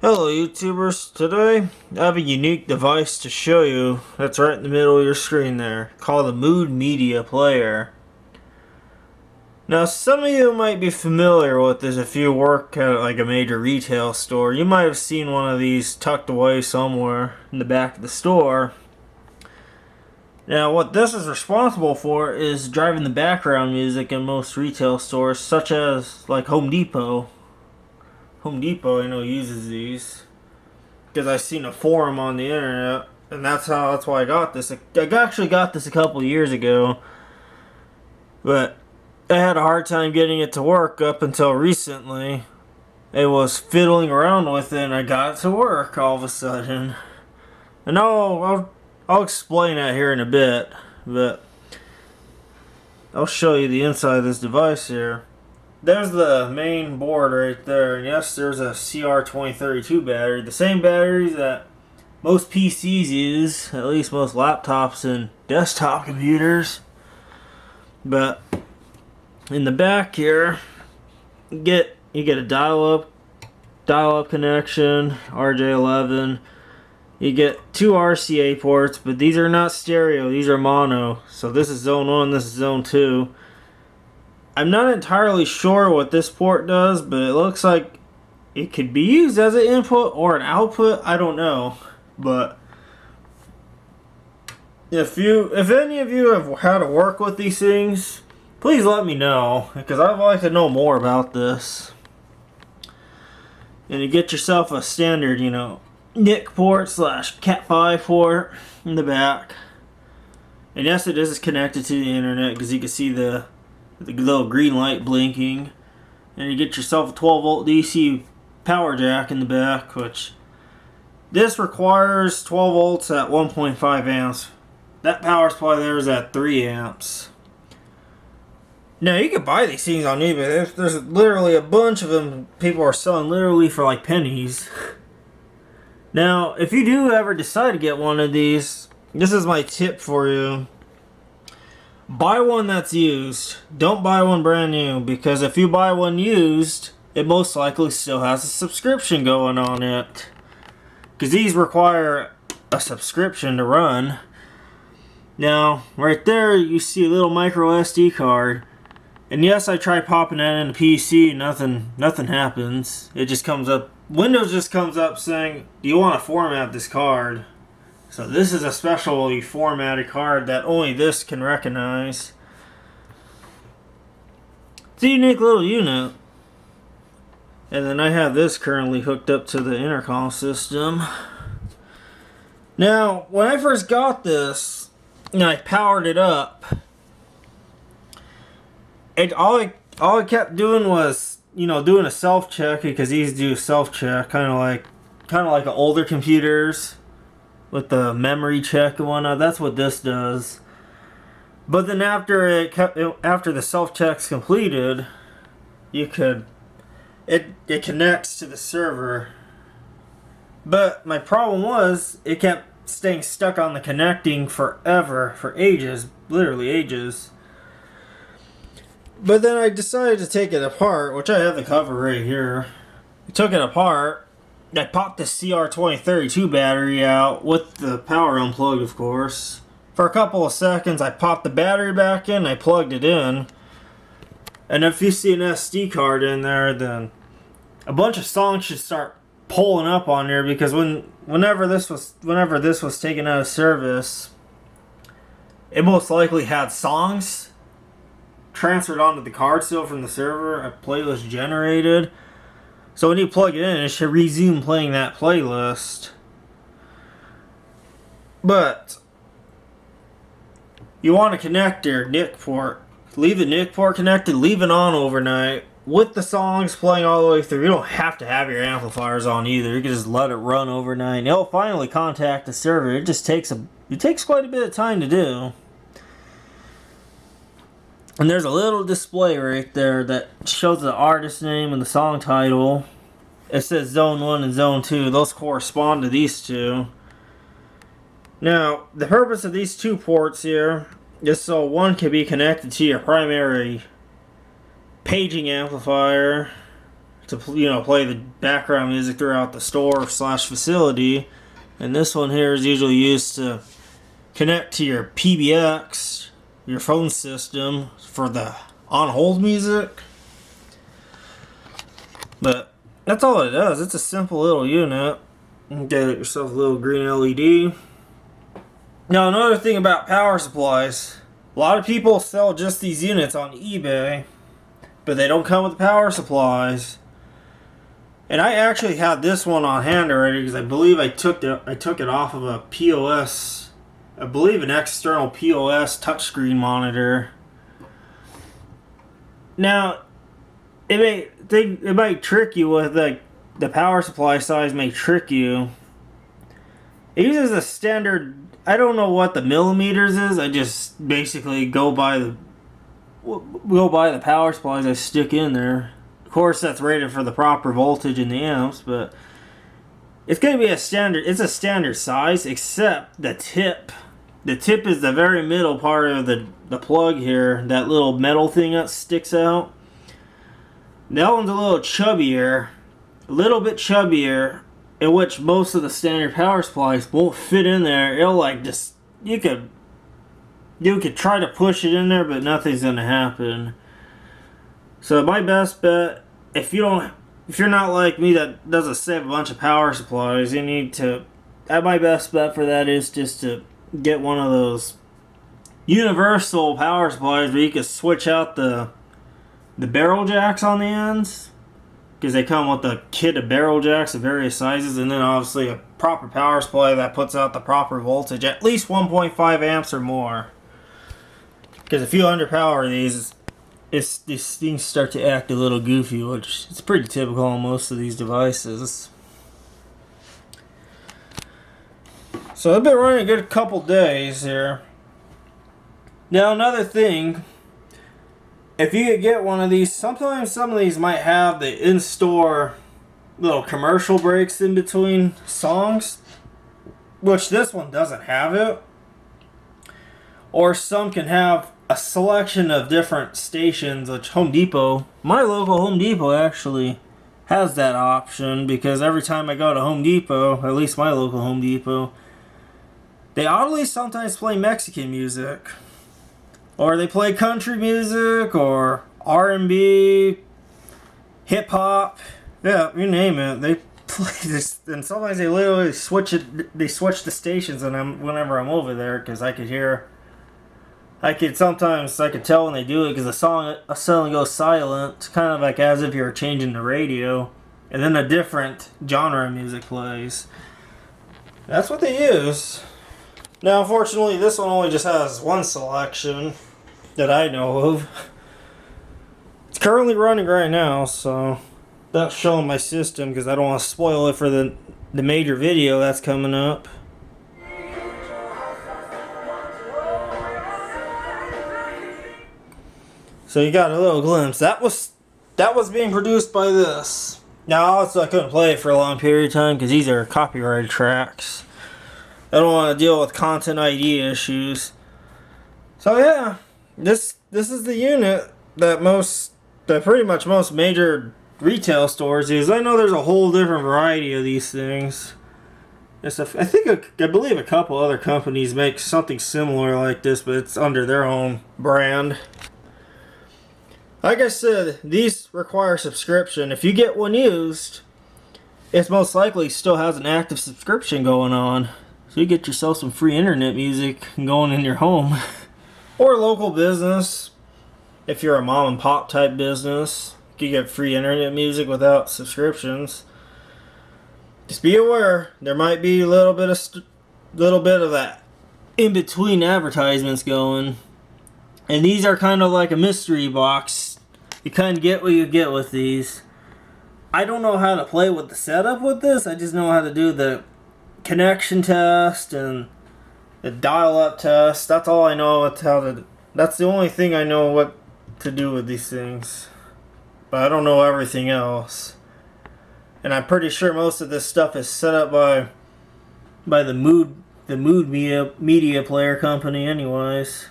Hello YouTubers, today I have a unique device to show you that's right in the middle of your screen there, called the Mood Media Player. Now some of you might be familiar with this if you work at like a major retail store. You might have seen one of these tucked away somewhere in the back of the store. Now what this is responsible for is driving the background music in most retail stores, such as like Home Depot. Home Depot, I know, uses these because I seen a forum on the internet, and that's why I got this. I actually got this a couple years ago, but I had a hard time getting it to work up until recently. I was fiddling around with it, and I got it to work all of a sudden. And I'll explain that here in a bit, but I'll show you the inside of this device here. There's the main board right there, and yes, there's a CR2032 battery. The same batteries that most PCs use, at least most laptops and desktop computers. But in the back here, you get a dial-up connection, RJ11. You get two RCA ports, but these are not stereo, these are mono. So this is zone 1, this is zone 2. I'm not entirely sure what this port does, but it looks like it could be used as an input or an output. I don't know, but if any of you have had to work with these things, please let me know, because I'd like to know more about this. And you get yourself a standard, NIC port / Cat5 port in the back. And yes, it is connected to the internet, because you can see the little green light blinking. And you get yourself a 12 volt DC power jack in the back, which this requires 12 volts at 1.5 amps. That power supply there is at 3 amps. Now you can buy these things on eBay. There's literally a bunch of them people are selling literally for like pennies. Now if you do ever decide to get one of these, this is my tip for you. Buy one that's used. Don't buy one brand new, because if you buy one used, it most likely still has a subscription going on it. Because these require a subscription to run. Now, right there you see a little micro SD card. And yes, I tried popping that in the PC, nothing happens. It just comes up, Windows just comes up saying, do you want to format this card? So this is a specially formatted card that only this can recognize. It's a unique little unit. And then I have this currently hooked up to the intercom system. Now, when I first got this, and I powered it up, all I kept doing was, doing a self-check, because these do self-check, kind of like older computers. With the memory check and whatnot, that's what this does. But then after the self-check's completed, it connects to the server. But my problem was, it kept staying stuck on the connecting forever, for ages, literally ages. But then I decided to take it apart, which I have the cover right here. I took it apart. I popped the CR2032 battery out with the power unplugged, of course. For a couple of seconds, I popped the battery back in, I plugged it in. And if you see an SD card in there, then a bunch of songs should start pulling up on there, because whenever this was taken out of service, it most likely had songs transferred onto the card still from the server, a playlist generated. So when you plug it in, it should resume playing that playlist. But you want to connect your NIC port. Leave the NIC port connected, leave it on overnight with the songs playing all the way through. You don't have to have your amplifiers on either. You can just let it run overnight, and it'll finally contact the server. It just takes quite a bit of time to do. And there's a little display right there that shows the artist name and the song title. It says Zone 1 and Zone 2. Those correspond to these two. Now, the purpose of these two ports here is so one can be connected to your primary paging amplifier, to play the background music throughout the store slash facility, and this one here is usually used to connect to your PBX, your phone system, for the on hold music. But that's all it does. It's a simple little unit. You get yourself a little green LED. Now, another thing about power supplies, a lot of people sell just these units on eBay, but they don't come with the power supplies. And I actually had this one on hand already because I believe I took it off of a POS, I believe an external POS touchscreen monitor. Now, it might trick you with the power supply size may trick you. It uses a standard, I don't know what the millimeters is. I just basically go by the power supplies I stick in there. Of course, that's rated for the proper voltage in the amps, but it's going to be it's a standard size, except the tip. The tip is the very middle part of the plug here, that little metal thing that sticks out. That one's a little bit chubbier, in which most of the standard power supplies won't fit in there. It'll you could try to push it in there, but nothing's gonna happen. So my best bet, if you're not like me that doesn't save a bunch of power supplies, my best bet for that is just to get one of those universal power supplies where you can switch out the barrel jacks on the ends, because they come with a kit of barrel jacks of various sizes, and then obviously a proper power supply that puts out the proper voltage, at least 1.5 amps or more. Because if you underpower these things start to act a little goofy, which is pretty typical on most of these devices. So I've been running a good couple days here. Now, another thing, if you could get one of these, sometimes some of these might have the in-store little commercial breaks in between songs, which this one doesn't have it. Or some can have a selection of different stations, which my local Home Depot actually has that option, because every time I go to Home Depot, at least my local Home Depot, they oddly sometimes play Mexican music. Or they play country music, or R&B, hip-hop, yeah, you name it. They play this, and sometimes they literally switch the stations whenever I'm over there, because I could tell when they do it, because the song suddenly goes silent, kind of like as if you were changing the radio, and then a different genre of music plays. That's what they use. Now, unfortunately, this one only just has one selection that I know of. It's currently running right now, so that's showing my system because I don't want to spoil it for the major video that's coming up. So you got a little glimpse. That was being produced by this. Now, also, I couldn't play it for a long period of time because these are copyrighted tracks. I don't want to deal with content ID issues. So yeah, this is the unit that pretty much most major retail stores use. I know there's a whole different variety of these things. I believe a couple other companies make something similar like this, but it's under their own brand. Like I said, these require subscription. If you get one used, it most likely still has an active subscription going on. So you get yourself some free internet music going in your home. Or local business. If you're a mom and pop type business, you get free internet music without subscriptions. Just be aware, there might be a little bit of that in between advertisements going. And these are kind of like a mystery box. You kind of get what you get with these. I don't know how to play with the setup with this. I just know how to do the connection test and the dial-up test. That's all I know that's the only thing I know what to do with these things. But I don't know everything else. And I'm pretty sure most of this stuff is set up by the Mood Media Player company anyways.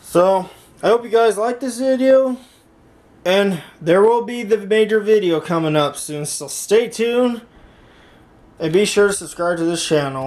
So, I hope you guys like this video. And there will be the major video coming up soon, so stay tuned. And be sure to subscribe to this channel.